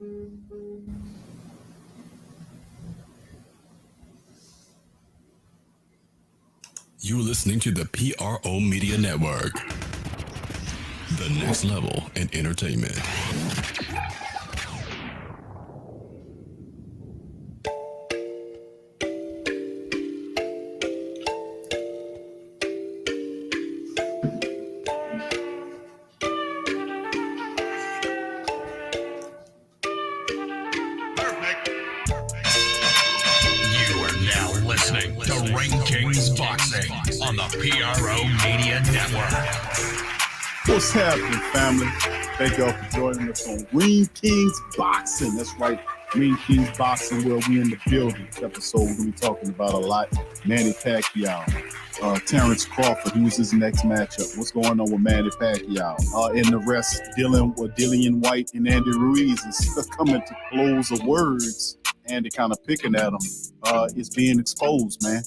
You're listening to the PRO Media Network, the next level in entertainment. On the PRO Media Network. What's happening, family? Thank y'all for joining us on Ring Kings Boxing. That's right, Ring Kings Boxing, where we in the building. This episode, we're going to be talking about a lot. Manny Pacquiao, Terrence Crawford, who's his next matchup. What's going on with Manny Pacquiao? And the rest, Dillian White and Andy Ruiz is coming to close of words. Andy kind of picking at him. Is being exposed, man.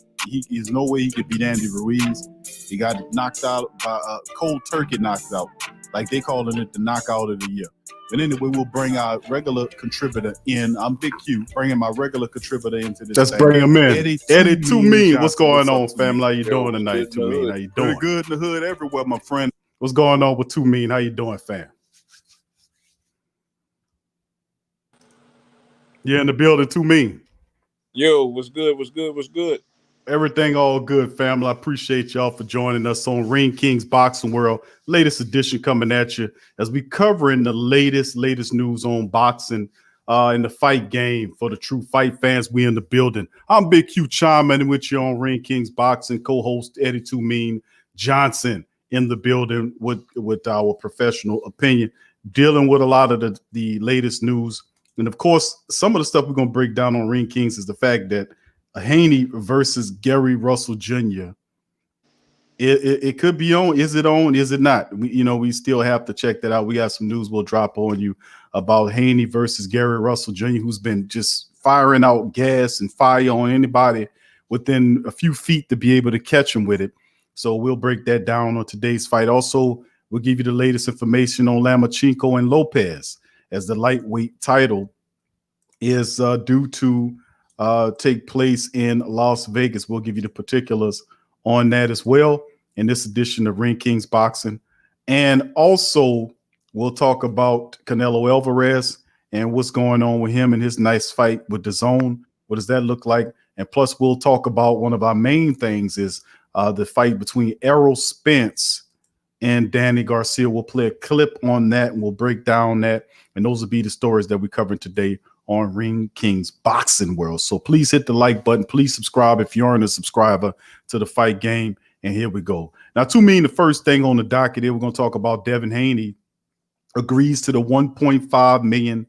There's no way he could beat Andy Ruiz. He got knocked out by cold turkey knocked out. Like they calling it the knockout of the year. But anyway, we'll bring our regular contributor in. I'm Big Q, bringing my regular contributor into this. Let's bring him in. Eddie Too Mean. What's going on, family? How you doing tonight, Too Mean? How you doing? Pretty good in the hood everywhere, my friend. What's going on with Too Mean? How you doing, fam? Yeah, in the building, Too Mean. Yo, what's good? What's good? What's good? Everything all good, family. I appreciate y'all for joining us on Ring Kings Boxing World. Latest edition coming at you as we covering the latest news on boxing in the fight game. For the true fight fans, we in the building. I'm Big Q chiming with you on Ring Kings Boxing, co-host Eddie Too Mean Johnson in the building with our professional opinion, dealing with a lot of the latest news. And of course, some of the stuff we're going to break down on Ring Kings is the fact that Haney versus Gary Russell Jr. It could be on. Is it on? Is it not? We still have to check that out. We got some news we'll drop on you about Haney versus Gary Russell Jr., who's been just firing out gas and fire on anybody within a few feet to be able to catch him with it. So we'll break that down on today's fight. Also, we'll give you the latest information on Lomachenko and Lopez, as the lightweight title is due to take place in Las Vegas. We'll give you the particulars on that as well in this edition of Ring Kings Boxing. And also, we'll talk about Canelo Alvarez and what's going on with him and his nice fight with DAZN. What does that look like? And plus, we'll talk about one of our main things is the fight between Errol Spence and Danny Garcia. We'll play a clip on that and we'll break down that. And those will be the stories that we're covering today on Ring Kings Boxing World. So please hit the like button. Please subscribe if you aren't a subscriber to the fight game. And here we go. Now, Too Mean, the first thing on the docket here, we're going to talk about Devin Haney agrees to the $1.5 million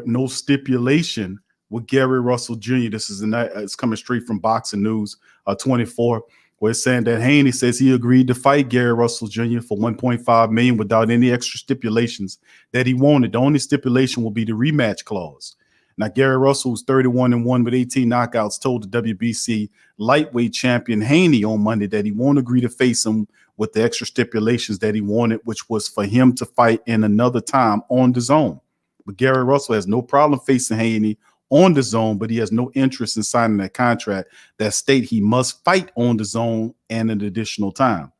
no stipulation with Gary Russell Jr. This is it's coming straight from Boxing News 24. Where it's saying that Haney says he agreed to fight Gary Russell Jr. for $1.5 million without any extra stipulations that he wanted. The only stipulation will be the rematch clause. Now, Gary Russell, who's 31-1 with 18 knockouts, told the WBC lightweight champion Haney on Monday that he won't agree to face him with the extra stipulations that he wanted, which was for him to fight in another time on DAZN. But Gary Russell has no problem facing Haney on DAZN, but he has no interest in signing that contract that state he must fight on DAZN and an additional time.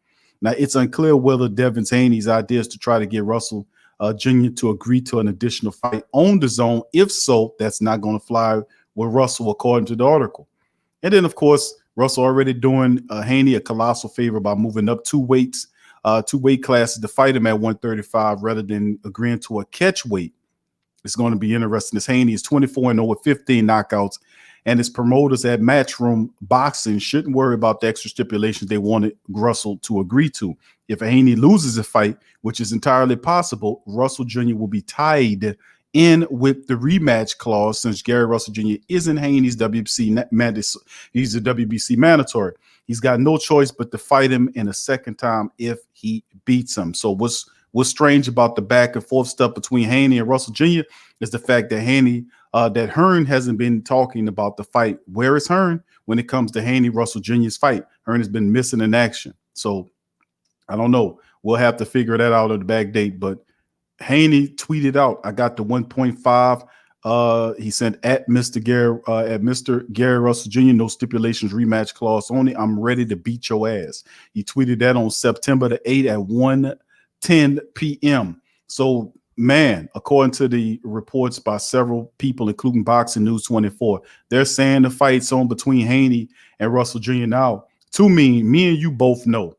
Now, it's unclear whether Devin Haney's idea is to try to get Russell Jr. to agree to an additional fight on DAZN. If so, that's not going to fly with Russell, according to the article. And then, of course, Russell already doing Haney a colossal favor by moving up two weight classes to fight him at 135 rather than agreeing to a catch weight. It's going to be interesting. As Haney is 24-0 with 15 knockouts, and his promoters at Matchroom Boxing shouldn't worry about the extra stipulations they wanted Russell to agree to. If Haney loses a fight, which is entirely possible, Russell Jr. will be tied in with the rematch clause since Gary Russell Jr. isn't Haney's WBC mandatory. He's a WBC mandatory. He's got no choice but to fight him in a second time if he beats him. So what's strange about the back and forth stuff between Haney and Russell Jr. is the fact that that Hearn hasn't been talking about the fight. Where is Hearn when it comes to Haney Russell Jr.'s fight? Hearn has been missing in action. So I don't know. We'll have to figure that out at the back date. But Haney tweeted out, I got the 1.5. He sent at Mr. Gary Russell Jr. No stipulations, rematch clause only. I'm ready to beat your ass. He tweeted that on September the 8th at 1:10 p.m. So, man, according to the reports by several people, including Boxing News 24, they're saying the fight's on between Haney and Russell Jr. Now, to me and you both know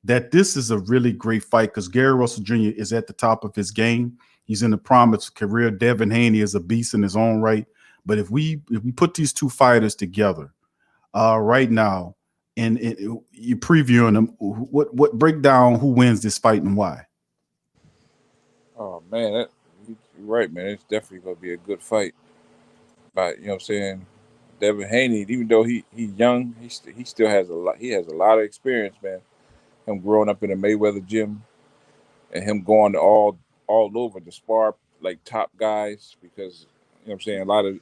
that this is a really great fight because Gary Russell Jr. is at the top of his game. He's in the prime of his career. Devin Haney is a beast in his own right. But if we put these two fighters together right now, and you previewing them, what break down who wins this fight and why? Oh man, you're right, man. It's definitely gonna be a good fight. But you know what I'm saying? Devin Haney, even though he's young, he still has a lot. He has a lot of experience, man. Him growing up in a Mayweather gym, and him going to all over to spar like top guys because you know what I'm saying. A lot of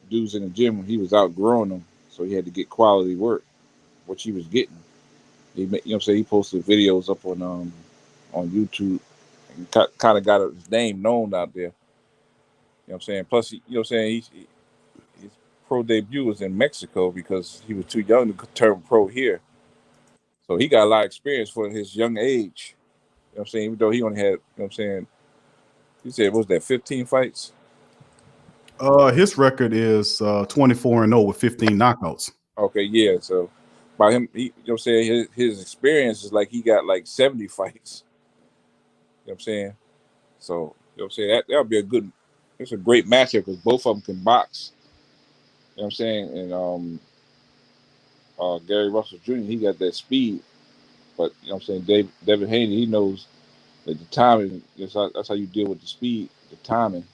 dudes in the gym, he was outgrowing them, so he had to get quality work, which he was getting. You know what I'm saying? He posted videos up on YouTube and kind of got his name known out there. You know what I'm saying? Plus, you know what I'm saying? His pro debut was in Mexico because he was too young to turn pro here. So he got a lot of experience for his young age. You know what I'm saying? Even though he only had, you know what I'm saying? He said, what was that, 15 fights? His record is 24-0 with 15 knockouts. Okay, yeah. So by him, you know what I'm saying? His experience is like he got like 70 fights. You know what I'm saying? So, you know what I'm saying? That'll be it's a great matchup because both of them can box. You know what I'm saying? And Gary Russell Jr., he got that speed. But, you know what I'm saying? Devin Haney, he knows that the timing, that's how you deal with the speed, the timing.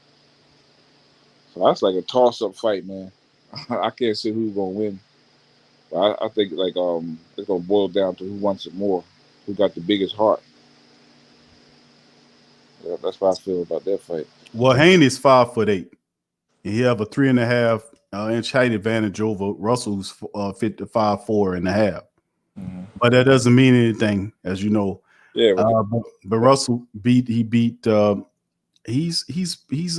So that's like a toss-up fight, man. I can't say who's going to win. But I think, like, it's going to boil down to who wants it more, who got the biggest heart. Yeah, that's what I feel about that fight. Well, Haney's 5'8", and he have a 3.5-inch height advantage over Russell, who's 55.4.5. Mm-hmm. But that doesn't mean anything, as you know. Yeah, but Russell beat. He's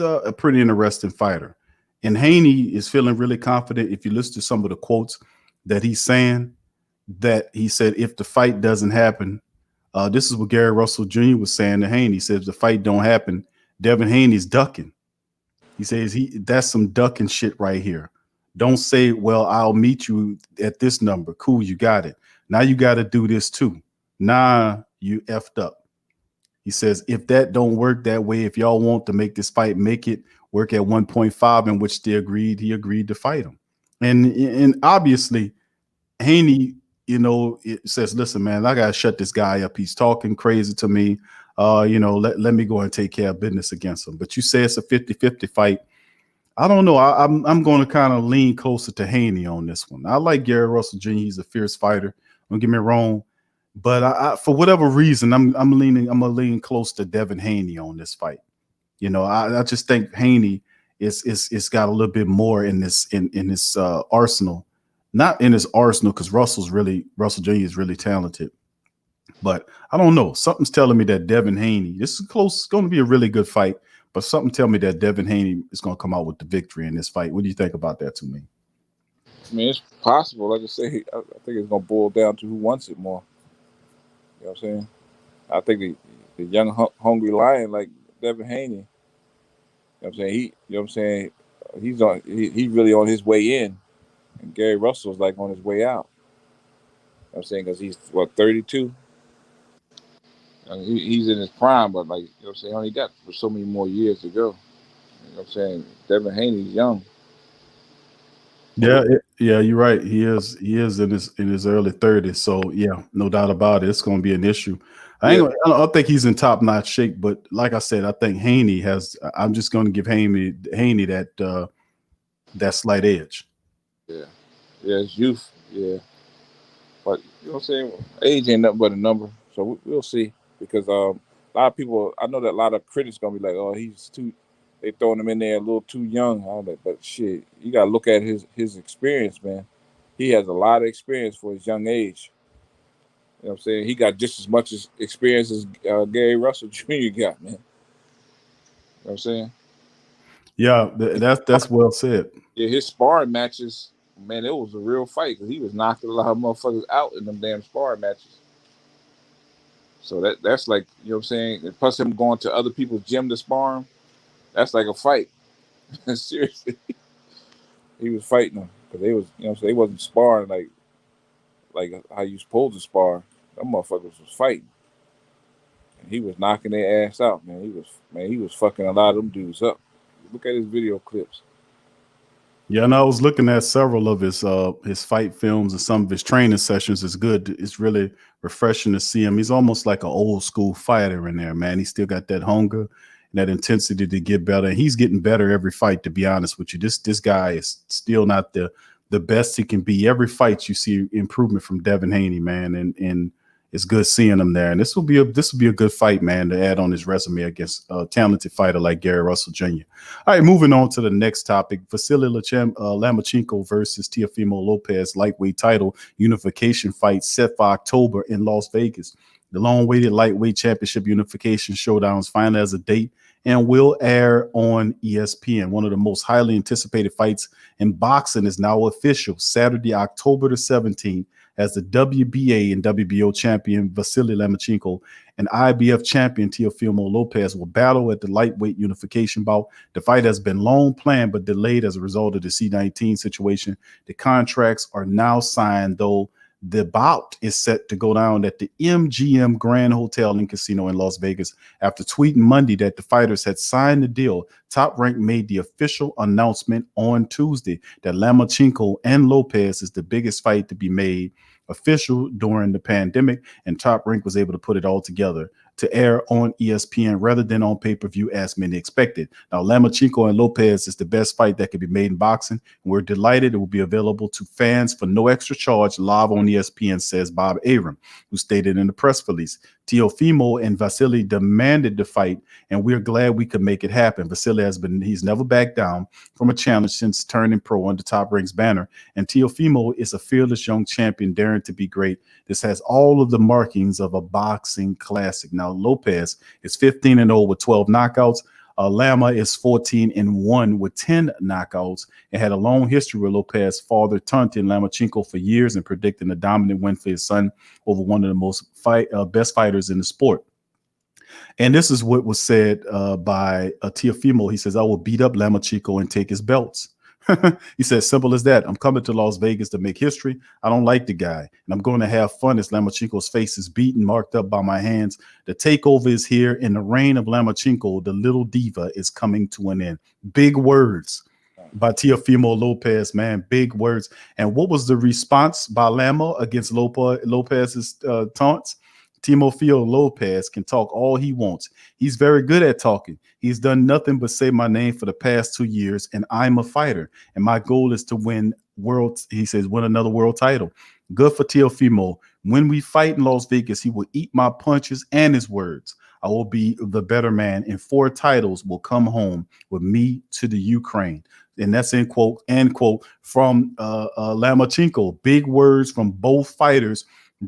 a pretty interesting fighter, and Haney is feeling really confident. If you listen to some of the quotes that he's saying, that he said if the fight doesn't happen, this is what Gary Russell Jr. was saying to Haney. He said if the fight don't happen, Devin Haney's ducking. He says that's some ducking shit right here. Don't say, well, I'll meet you at this number. Cool, you got it. Now you got to do this too. Nah, you effed up. He says, if that don't work that way, if y'all want to make this fight, make it work at 1.5, in which he agreed to fight him. And obviously, Haney, it says, listen, man, I got to shut this guy up. He's talking crazy to me. Let me go and take care of business against him. But you say it's a 50-50 fight. I don't know. I'm going to kind of lean closer to Haney on this one. I like Gary Russell Jr. He's a fierce fighter. Don't get me wrong. But I for whatever reason, I'm gonna lean close to Devin Haney on this fight. I just think Haney is got a little bit more in his arsenal, not in his arsenal because Russell Jr. is really talented. But I don't know. Something's telling me that Devin Haney, this is close. It's going to be a really good fight. But something tell me that Devin Haney is going to come out with the victory in this fight. What do you think about that, to me? I mean, it's possible. Like I say, I think it's going to boil down to who wants it more. You know what I'm saying? I think the young, hungry lion like Devin Haney, you know what I'm saying? You know what I'm saying? He's really on his way in. And Gary Russell's like on his way out. You know what I'm saying? Because he's, 32? I mean, he's in his prime, but like, you know what I'm saying? Only got for so many more years to go. You know what I'm saying? Devin Haney's young. Yeah, you're right. He is in his early 30s. So yeah, no doubt about it. It's going to be an issue. I don't think he's in top notch shape, but like I said, I think Haney has. I'm just going to give Haney that slight edge. Yeah, it's youth. Yeah, but you know what I'm saying? Age ain't nothing but a number, so we'll see. Because a lot of people, I know that a lot of critics gonna be like, "Oh, he's too." They throwing him in there a little too young. All that, but shit, you gotta look at his experience, man. He has a lot of experience for his young age. You know what I'm saying? He got just as much experience as Gary Russell Jr. got, man. what I'm saying? Yeah, that's well said. Yeah, his sparring matches, man, it was a real fight because he was knocking a lot of motherfuckers out in them damn sparring matches. So that's like, you know what I'm saying? And plus him going to other people's gym to spar him, that's like a fight. Seriously. He was fighting them because they was, you know what I'm saying? They wasn't sparring like how you supposed to spar. Them motherfuckers was fighting. And he was knocking their ass out, man. He was fucking a lot of them dudes up. Look at his video clips. Yeah, and I was looking at several of his fight films and some of his training sessions. It's good. It's really refreshing to see him. He's almost like an old school fighter in there, man. He still got that hunger and that intensity to get better. And he's getting better every fight, to be honest with you. This guy is still not the best he can be. Every fight you see improvement from Devin Haney, man. And it's good seeing him there. And this will be a good fight, man, to add on his resume against a talented fighter like Gary Russell Jr. All right, moving on to the next topic. Vasily Lomachenko versus Teofimo Lopez lightweight title unification fight set for October in Las Vegas. The long-awaited lightweight championship unification showdowns finally has a date and will air on ESPN. One of the most highly anticipated fights in boxing is now official. Saturday, October the 17th, as the WBA and WBO champion Vasily Lomachenko and IBF champion Teofimo Lopez will battle at the lightweight unification bout. The fight has been long planned but delayed as a result of the C-19 situation. The contracts are now signed, though the bout is set to go down at the MGM Grand Hotel and Casino in Las Vegas. After tweeting Monday that the fighters had signed the deal, Top Rank made the official announcement on Tuesday that Lomachenko and Lopez is the biggest fight to be made official during the pandemic, and Top Rank was able to put it all together to air on ESPN rather than on pay-per-view as many expected. Now, Lomachenko and Lopez is the best fight that could be made in boxing. We're delighted it will be available to fans for no extra charge live on ESPN, says Bob Arum, who stated in the press release. Teofimo and Vasily demanded the fight, and we're glad we could make it happen. Vasily he's never backed down from a challenge since turning pro under Top Rank's banner, and Teofimo is a fearless young champion daring to be great. This has all of the markings of a boxing classic. Now, Lopez is 15-0 with 12 knockouts. Lama is 14-1 with 10 knockouts and had a long history with Lopez father taunting Lomachenko for years and predicting a dominant win for his son over one of the most best fighters in the sport. And this is what was said by Teofimo. He says, I will beat up Lomachenko and take his belts. He says, simple as that. I'm coming to Las Vegas to make history. I don't like the guy, and I'm going to have fun as Lomachenko's face is beaten, marked up by my hands. The takeover is here, and the reign of Lomachenko, the little diva, is coming to an end. Big words by Teofimo Lopez, man. Big words. And what was the response by Lama against Lopez's taunts? Teofimo Lopez can talk all he wants. He's very good at talking. He's done nothing but say my name for the past 2 years, and I'm a fighter. And my goal is to win win another world title. Good for Teofimo. When we fight in Las Vegas, he will eat my punches and his words. I will be the better man, and 4 titles will come home with me to the Ukraine. And that's end quote, from Lomachenko. Big words from both fighters.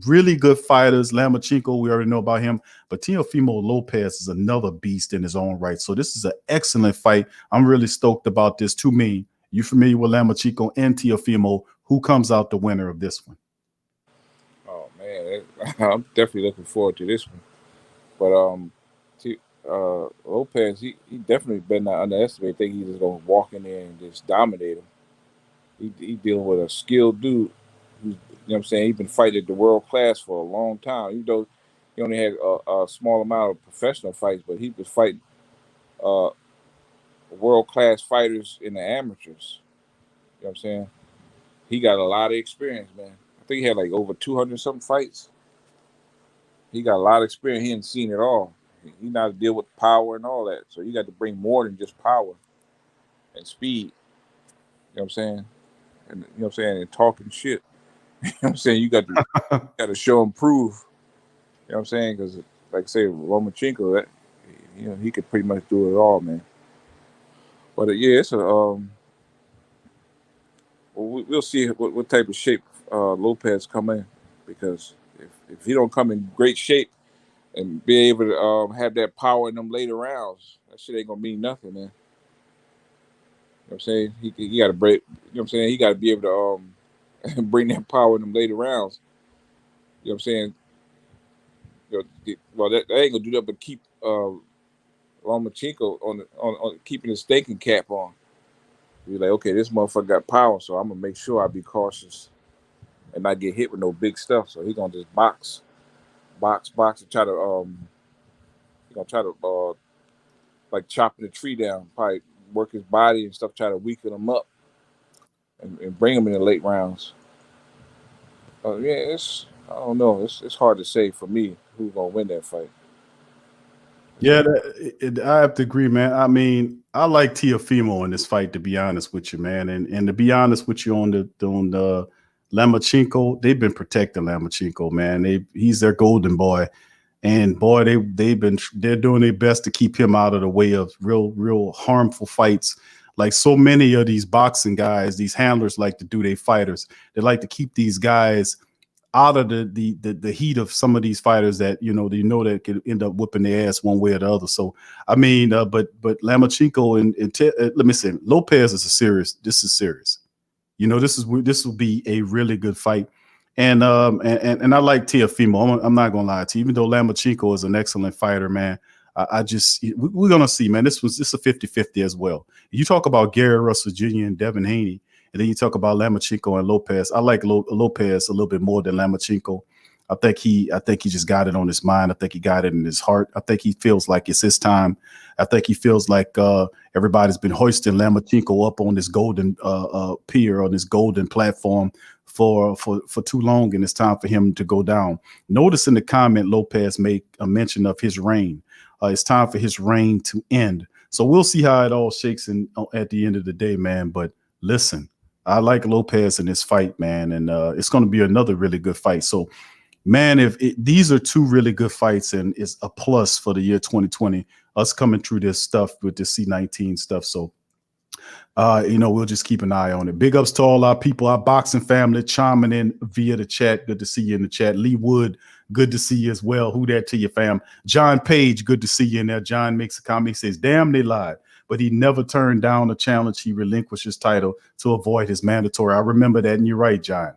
Really good fighters. Lomachenko, we already know about him, but Teofimo Lopez is another beast in his own right. So this is an excellent fight. I'm really stoked about this. To me, you familiar with Lomachenko and Teofimo? Who comes out the winner of this one? Oh man, I'm definitely looking forward to this one. But Lopez, he definitely better not underestimate. Think he's just gonna walk in there and just dominate him. He dealing with a skilled dude. Who's, you know what I'm saying? He's been fighting at the world class for a long time. Even though he only had a small amount of professional fights, but he was fighting world class fighters in the amateurs. You know what I'm saying? He got a lot of experience, man. I think he had like over 200 something fights. He got a lot of experience. He ain't seen it all. He know how to deal with power and all that. So you got to bring more than just power and speed. You know what I'm saying? And you know what I'm saying? And talking shit. You know what I'm saying? You got to show and prove. You know what I'm saying? Because like I say, Lomachenko, that he could pretty much do it all, man. But yeah, it's a we'll see what type of shape Lopez come in, because if he don't come in great shape, and be able to have that power in them later rounds. That shit ain't gonna mean nothing, man. You know what I'm saying? He got to break. You know what I'm saying? He got to be able to bring that power in them later rounds. You know what I'm saying? Well, that ain't gonna do that, but keep Lomachenko on keeping his staking cap on. You're like, okay, this motherfucker got power, so I'm gonna make sure I be cautious and not get hit with no big stuff. So he gonna just box, and try to he gonna try to like chopping the tree down, probably work his body and stuff, try to weaken him up and bring him in the late rounds. Yeah, I don't know. It's hard to say for me who's gonna win that fight. Yeah, I have to agree, man. I mean, I like Teofimo in this fight, to be honest with you, man. And to be honest with you on the Lomachenko, they've been protecting Lomachenko, man. He's their golden boy. And boy, they're doing their best to keep him out of the way of real harmful fights. Like so many of these boxing guys, these handlers like to do their fighters. They like to keep these guys out of the heat of some of these fighters that that could end up whipping their ass one way or the other. So I mean, but Lomachenko and let me say, Lopez is serious. This is serious. This will be a really good fight. And I like Teofimo. I'm not gonna lie to you. Even though Lomachenko is an excellent fighter, man, we're gonna see, man. This is a 50-50 as well. You talk about Gary Russell Jr. and Devin Haney, and then you talk about Lomachenko and Lopez. I like Lopez a little bit more than Lomachenko. I think he just got it on his mind. I think he got it in his heart. I think he feels like it's his time. I think he feels like everybody's been hoisting Lomachenko up on this golden pier, on this golden platform for too long, and it's time for him to go down. Notice in the comment, Lopez made a mention of his reign. It's time for his reign to end. So we'll see how it all shakes in at the end of the day, man. But listen, I like Lopez in this fight, man, and it's going to be another really good fight. So, man, these are two really good fights, and it's a plus for the year 2020, us coming through this stuff with the C19 stuff. So, we'll just keep an eye on it. Big ups to all our people, our boxing family, chiming in via the chat. Good to see you in the chat. Lee Wood, good to see you as well. Who that to you, fam? John Page, good to see you in there. John makes a comment. He says, damn, they lied. But he never turned down a challenge. He relinquished his title to avoid his mandatory. I remember that, and you're right, John.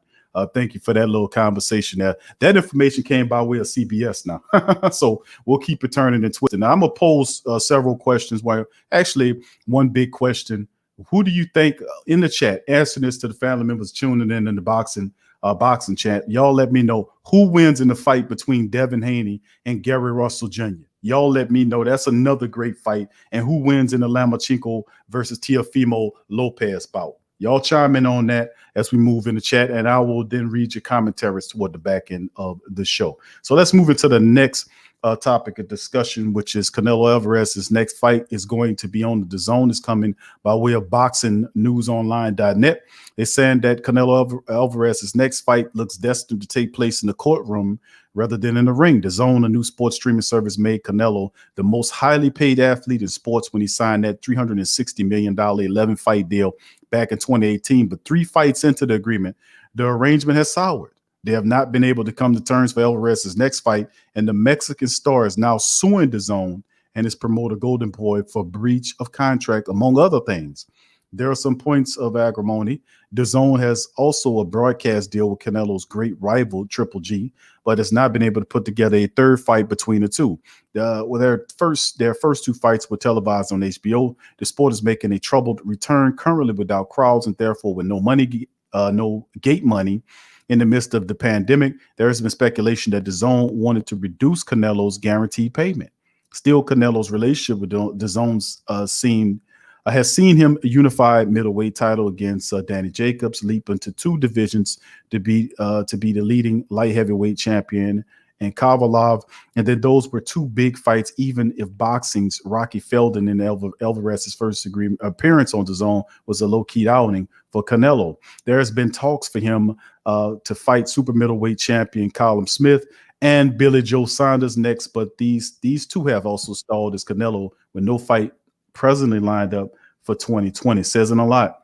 Thank you for that little conversation there. That information came by way of CBS now. So we'll keep it turning and twisting. Now, I'm going to pose several questions. Actually, one big question. Who do you think in the chat, answering this to the family members tuning in the boxing chat, y'all let me know who wins in the fight between Devin Haney and Gary Russell Jr. Y'all let me know. That's another great fight. And who wins in the Lomachenko versus Teofimo Lopez bout? Y'all chime in on that as we move in the chat, and I will then read your commentaries toward the back end of the show. So let's move into the next topic of discussion, which is Canelo Alvarez's next fight is going to be on the DAZN. Is coming by way of boxingnewsonline.net. They're saying that Canelo Alvarez's next fight looks destined to take place in the courtroom rather than in the ring. DAZN, a new sports streaming service, made Canelo the most highly paid athlete in sports when he signed that $360 million 11-fight deal back in 2018. But 3 fights into the agreement, the arrangement has soured. They have not been able to come to terms for Alvarez's next fight, and the Mexican star is now suing DAZN and his promoter Golden Boy for breach of contract, among other things. There are some points of acrimony. DAZN has also a broadcast deal with Canelo's great rival Triple G, but has not been able to put together a third fight between the two. Their first 2 fights were televised on HBO. The sport is making a troubled return, currently without crowds and therefore with no gate money. In the midst of the pandemic, there has been speculation that DAZN wanted to reduce Canelo's guaranteed payment. Still, Canelo's relationship with DAZN's has seen him unify middleweight title against Danny Jacobs, leap into 2 divisions to be the leading light heavyweight champion, and Kovalev. And then those were 2 big fights, even if boxing's Rocky Feldon and Alvarez's first appearance on DAZN was a low-key outing for Canelo. There has been talks for him to fight super middleweight champion Callum Smith and Billy Joe Saunders next, but these 2 have also stalled as Canelo with no fight presently lined up for 2020. Says in a lot.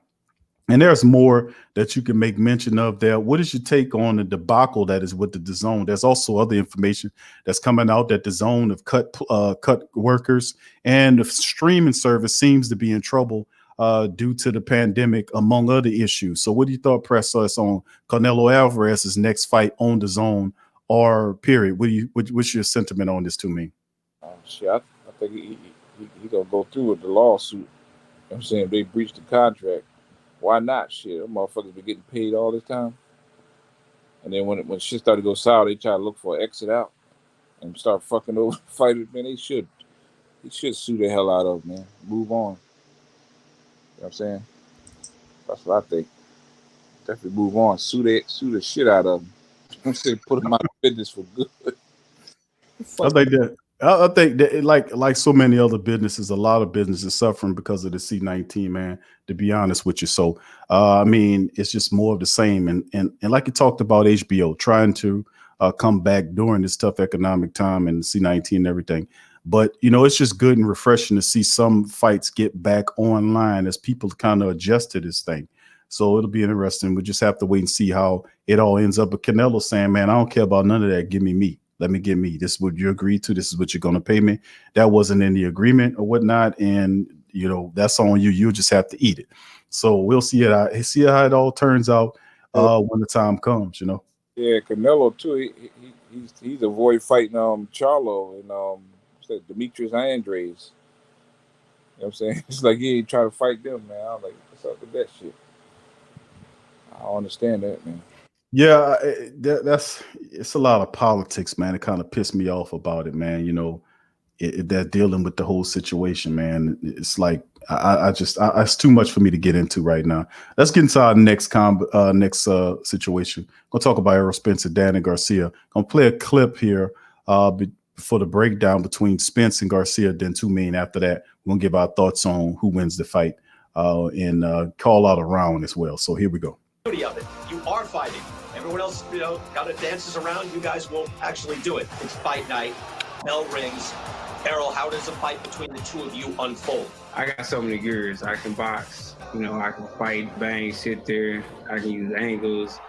And there's more that you can make mention of there. What is your take on the debacle that is with the DAZN? There's also other information that's coming out that the DAZN have cut workers, and the streaming service seems to be in trouble due to the pandemic, among other issues. So, what do you thought, press us on Canelo Alvarez's next fight on DAZN, or period? What's your sentiment on this to me? Shit, I think he gonna go through with the lawsuit. You know what I'm saying, they breached the contract. Why not? Shit, them motherfuckers been getting paid all this time. And then when shit started to go sour, they try to look for an exit out and start fucking over fighters. Man, they should sue the hell out of them, man. Move on. You know what I'm saying? That's what I think. Definitely move on. Sue the shit out of them. I'm saying put them out of business for good. I think that like so many other businesses, a lot of businesses suffering because of the C-19, man, to be honest with you. So, I mean, it's just more of the same. And like you talked about HBO trying to come back during this tough economic time and the C-19 and everything. But, you know, it's just good and refreshing to see some fights get back online as people kind of adjust to this thing. So it'll be interesting. We'll just have to wait and see how it all ends up. But Canelo saying, man, I don't care about none of that. Give me meat. Let me get me. This is what you agreed to. This is what you're going to pay me. That wasn't in the agreement or whatnot. And, you know, that's on you. You just have to eat it. So we'll see how it all turns out when the time comes, you know. Yeah, Canelo, too. He's avoid fighting Charlo and Demetrius Andres. You know what I'm saying? It's like he ain't trying to fight them, man. I was like, what's up with that shit? I don't understand that, man. Yeah, it's a lot of politics, man. It kind of pissed me off about it, man. You know, they're dealing with the whole situation, man. It's like it's too much for me to get into right now. Let's get into our next situation. Gonna talk about Errol Spence and Danny Garcia. Gonna play a clip here for the breakdown between Spence and Garcia. Then after that, we're gonna give our thoughts on who wins the fight and call out a round as well. So here we go. Of it, you are fighting. Everyone else, kind of dances around. You guys won't actually do it. It's fight night. Bell rings. Errol, how does a fight between the two of you unfold? I got so many gears. I can box. I can fight, bang, sit there. I can use angles.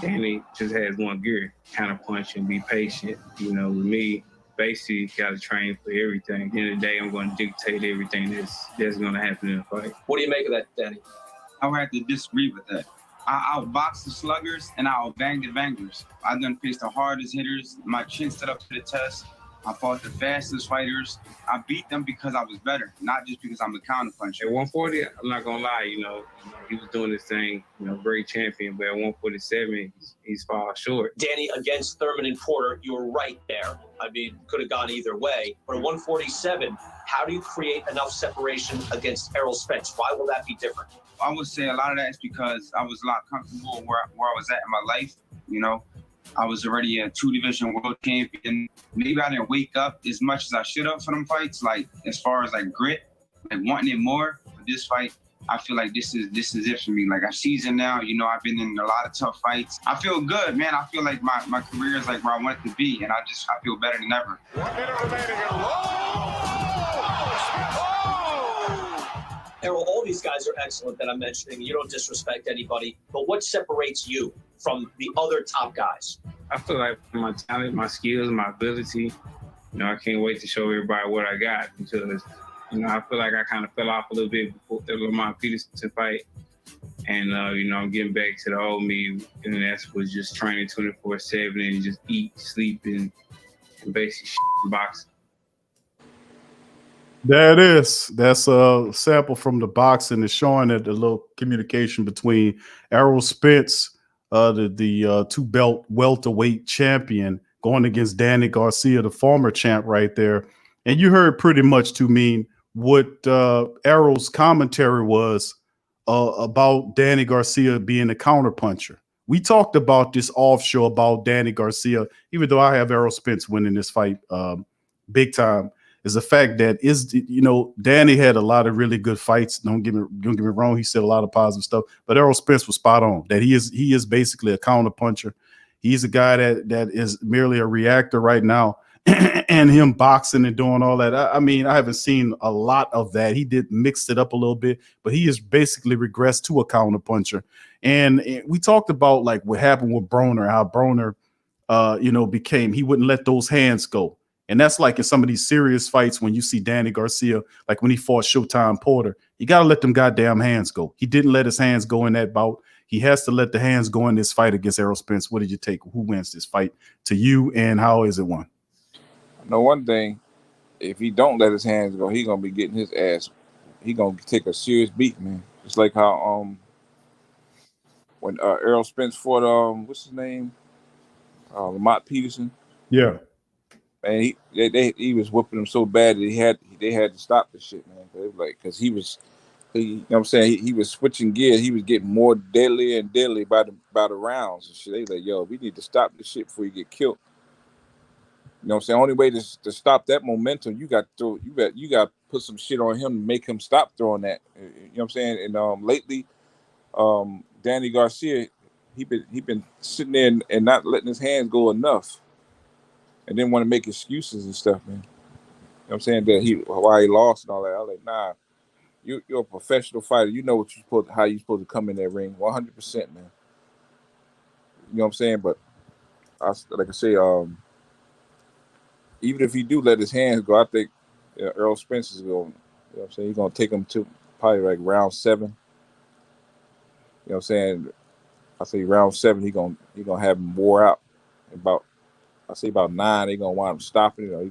Danny just has one gear. Kind of punch and be patient. With me, basically, got to train for everything. At the end of the day, I'm going to dictate everything that's going to happen in a fight. What do you make of that, Danny? I would have to disagree with that. I'll box the sluggers and I'll bang the bangers. I done faced the hardest hitters. My chin stood up to the test. I fought the fastest fighters. I beat them because I was better, not just because I'm a counterpuncher. At 140, I'm not gonna lie, he was doing this thing, great champion, but at 147, he's far short. Danny, against Thurman and Porter, you were right there. I mean, could have gone either way. But at 147, how do you create enough separation against Errol Spence? Why will that be different? I would say a lot of that is because I was a lot comfortable where I was at in my life. I was already a 2-division world champion. Maybe I didn't wake up as much as I should have for them fights, like as far as like grit, like wanting it more. For this fight, I feel like this is it for me. Like I'm seasoned now, I've been in a lot of tough fights. I feel good, man. I feel like my career is like where I want it to be, and I feel better than ever. 1 minute remaining. Errol, all these guys are excellent that I'm mentioning. You don't disrespect anybody, but what separates you from the other top guys? I feel like my talent, my skills, my ability, I can't wait to show everybody what I got because, I feel like I kind of fell off a little bit before the Lamont Peterson fight. And, I'm getting back to the old me, and that's was just training 24/7 and just eat, sleep, and basically boxing. There it is. That's a sample from the boxing. It's showing that the little communication between Errol Spence, the two-belt welterweight champion, going against Danny Garcia, the former champ, right there. And you heard pretty much to mean what Errol's commentary was about Danny Garcia being a counterpuncher. We talked about this offshore about Danny Garcia, even though I have Errol Spence winning this fight big time. Is the fact that Danny had a lot of really good fights. Don't get me wrong. He said a lot of positive stuff, but Errol Spence was spot on. That he is basically a counter puncher. He's a guy that is merely a reactor right now. and him boxing and doing all that. I mean, I haven't seen a lot of that. He did mix it up a little bit, but he has basically regressed to a counterpuncher. And we talked about like what happened with Broner, how Broner, became, he wouldn't let those hands go. And that's like in some of these serious fights when you see Danny Garcia, like when he fought Showtime Porter, you got to let them goddamn hands go. He didn't let his hands go in that bout. He has to let the hands go in this fight against Errol Spence. What did you take? Who wins this fight to you, and how is it won? I know one thing. If he don't let his hands go, he going to be getting his ass. He going to take a serious beat, man. Just like how when Errol Spence fought, what's his name? Lamont Peterson. Yeah. Man, he was whooping him so bad that they had to stop the shit, man. Because he was, you know what I'm saying, he was switching gears. He was getting more deadly and deadly by the rounds and shit. They like, yo, we need to stop this shit before you get killed. You know what I'm saying? Only way to stop that momentum, you got to put some shit on him to make him stop throwing that. You know what I'm saying? And lately, Danny Garcia, he been sitting there and not letting his hands go enough. And didn't want to make excuses and stuff, man. You know what I'm saying? That why he lost and all that. I was like, nah, you're a professional fighter. You know how you're supposed to come in that ring, 100%, man. You know what I'm saying? But like I say, even if he do let his hands go, I think Errol Spence is going. You know what I'm saying? He's going to take him to probably like round 7. You know what I'm saying? I say round 7, he gonna have him wore out. About 9, they gonna wind up stopping it, or they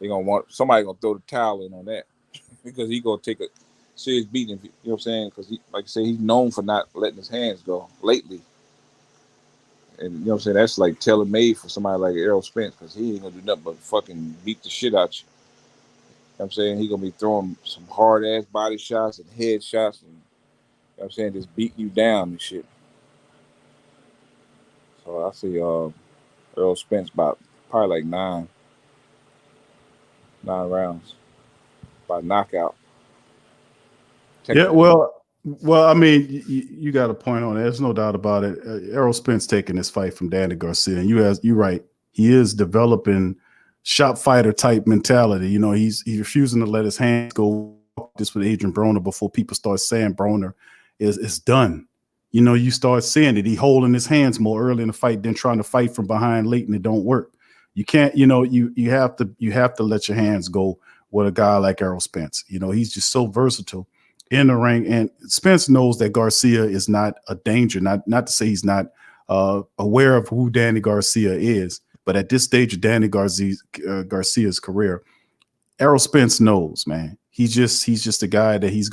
gonna want somebody gonna throw the towel in on that because he gonna take a serious beating. You know what I'm saying? Because like I say, he's known for not letting his hands go lately, and you know what I'm saying. That's like tailor made for somebody like Errol Spence, because he ain't gonna do nothing but fucking beat the shit out you. You know what I'm saying? He gonna be throwing some hard ass body shots and head shots, and you know what I'm saying, just beating you down and shit. So I see Errol Spence about probably like 9 rounds by knockout. Yeah, well, I mean, you got a point on it. There's no doubt about it. Errol Spence taking this fight from Danny Garcia, and you're right. He is developing shop fighter type mentality. You know, he's refusing to let his hands go. This with Adrian Broner before people start saying Broner is done. You know, you start seeing it. He holding his hands more early in the fight than trying to fight from behind late, and it don't work. You can't, you know, you have to let your hands go with a guy like Errol Spence. You know, he's just so versatile in the ring, and Spence knows that Garcia is not a danger. Not to say he's not aware of who Danny Garcia is, but at this stage of Danny Garcia's career, Errol Spence knows, man. He's just a guy that he's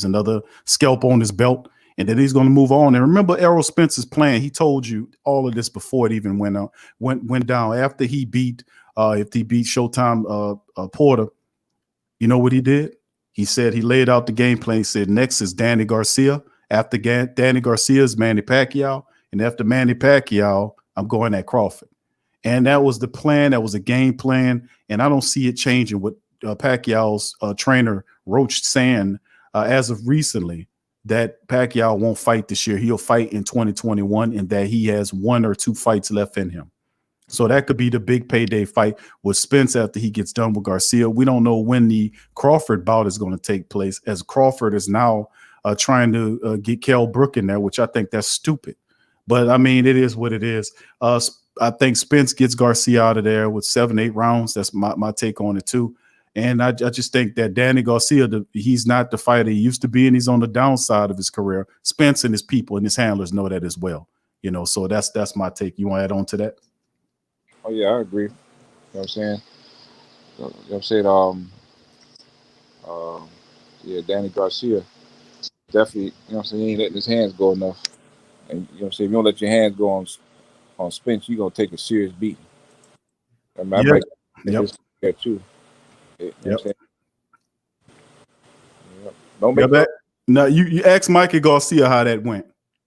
another scalp on his belt, and then he's going to move on. And remember Errol Spence's plan. He told you all of this before it even went down. After he beat Showtime Porter, you know what he did? He said he laid out the game plan. He said next is Danny Garcia. After Danny Garcia is Manny Pacquiao, and after Manny Pacquiao, I'm going at Crawford. And that was the plan. That was a game plan, and I don't see it changing with Pacquiao's trainer Roach saying as of recently that Pacquiao won't fight this year. He'll fight in 2021, and that he has 1 or 2 fights left in him. So that could be the big payday fight with Spence after he gets done with Garcia. We don't know when the Crawford bout is going to take place, as Crawford is now trying to get Kell Brook in there, which I think that's stupid. But, I mean, it is what it is. I think Spence gets Garcia out of there with 7-8 rounds. That's my take on it, too. And I just think that Danny Garcia, he's not the fighter he used to be, and he's on the downside of his career. Spence and his people and his handlers know that as well. You know, so that's my take. You want to add on to that? Oh, yeah, I agree. You know what I'm saying? You know what I'm saying? Yeah, Danny Garcia, definitely, you know what I'm saying, he ain't letting his hands go enough. And, you know what I'm saying, if you don't let your hands go on Spence, you're going to take a serious beating. I mean, I might take that too. You know what I'm saying? Yep. Don't make that. Now, you asked Mikey Garcia how that went.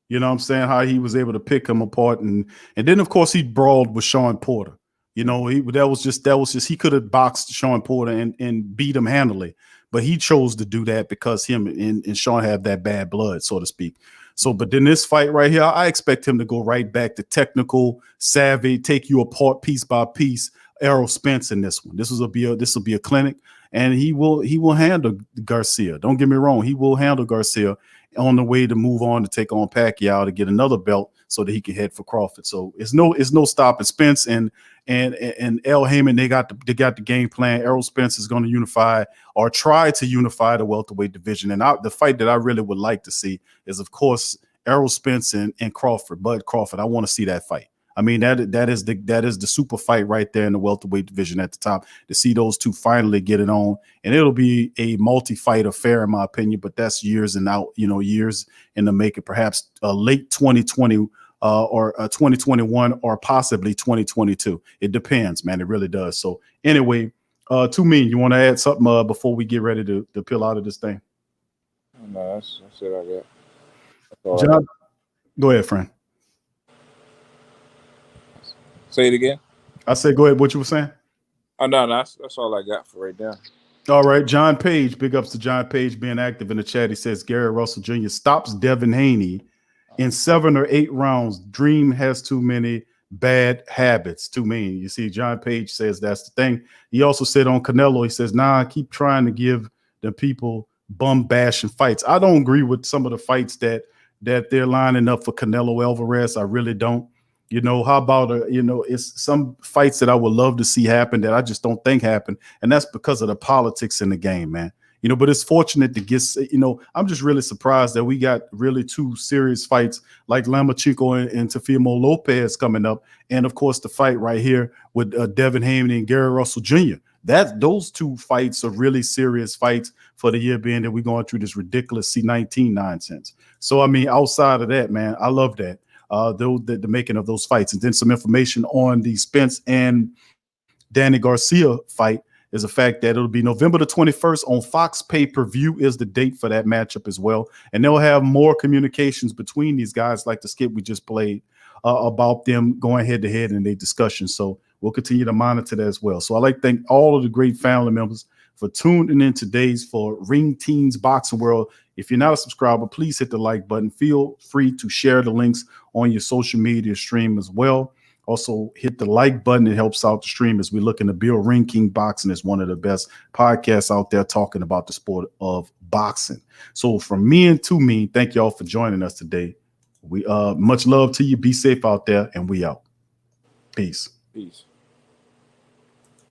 You know what I'm saying? How he was able to pick him apart. And then, of course, he brawled with Sean Porter. You know, that was just he could have boxed Sean Porter and beat him handily. But he chose to do that because him and Sean have that bad blood, so to speak. So, but then this fight right here, I expect him to go right back to technical, savvy, take you apart piece by piece. Errol Spence in this one. This will be a clinic, and he will handle Garcia. Don't get me wrong, he will handle Garcia on the way to move on to take on Pacquiao to get another belt so that he can head for Crawford. So it's no stopping Spence and El Heyman. They got the game plan. Errol Spence is going to unify or try to unify the welterweight division. And the fight that I really would like to see is, of course, Errol Spence and Crawford, Bud Crawford. I want to see that fight. I mean, that is the super fight right there in the welterweight division at the top, to see those two finally get it on. And it'll be a multi-fight affair, in my opinion, but that's years in the making, perhaps late 2020 or 2021 or possibly 2022. It depends, man. It really does. So anyway, Too Mean, you want to add something before we get ready to peel out of this thing? No, that's it I got. That's all I John, got. go ahead, friend. Say it again. I said, go ahead. What you were saying? Oh no, that's all I got for right now. All right, John Page. Big ups to John Page being active in the chat. He says Gary Russell Jr. stops Devin Haney in 7 or 8 rounds. Dream has too many bad habits. Too many. You see, John Page says that's the thing. He also said on Canelo, he says, I keep trying to give the people bum bashing fights. I don't agree with some of the fights that they're lining up for Canelo Alvarez. I really don't. How about, it's some fights that I would love to see happen that I just don't think happen. And that's because of the politics in the game, man. But it's fortunate to get, I'm just really surprised that we got really 2 serious fights like Lomachenko and Teofimo Lopez coming up. And of course, the fight right here with Devin Haney and Gary Russell Jr. Those 2 fights are really serious fights for the year, being that we're going through this ridiculous C-19 nonsense. So, I mean, outside of that, man, I love that. The making of those fights. And then some information on the Spence and Danny Garcia fight is the fact that it'll be November the 21st on Fox pay-per-view is the date for that matchup as well. And they'll have more communications between these guys, like the skit we just played, about them going head-to-head in their discussion. So we'll continue to monitor that as well. So I'd like to thank all of the great family members for tuning in today's for Ring Teens Boxing World. If you're not a subscriber, please hit the like button. Feel free to share the links on your social media stream as well. Also, hit the like button. It helps out the stream as we look into build Ring King Boxing as one of the best podcasts out there talking about the sport of boxing. So from me and To Me, thank y'all for joining us today. We much love to you. Be safe out there, and we out. Peace. Peace.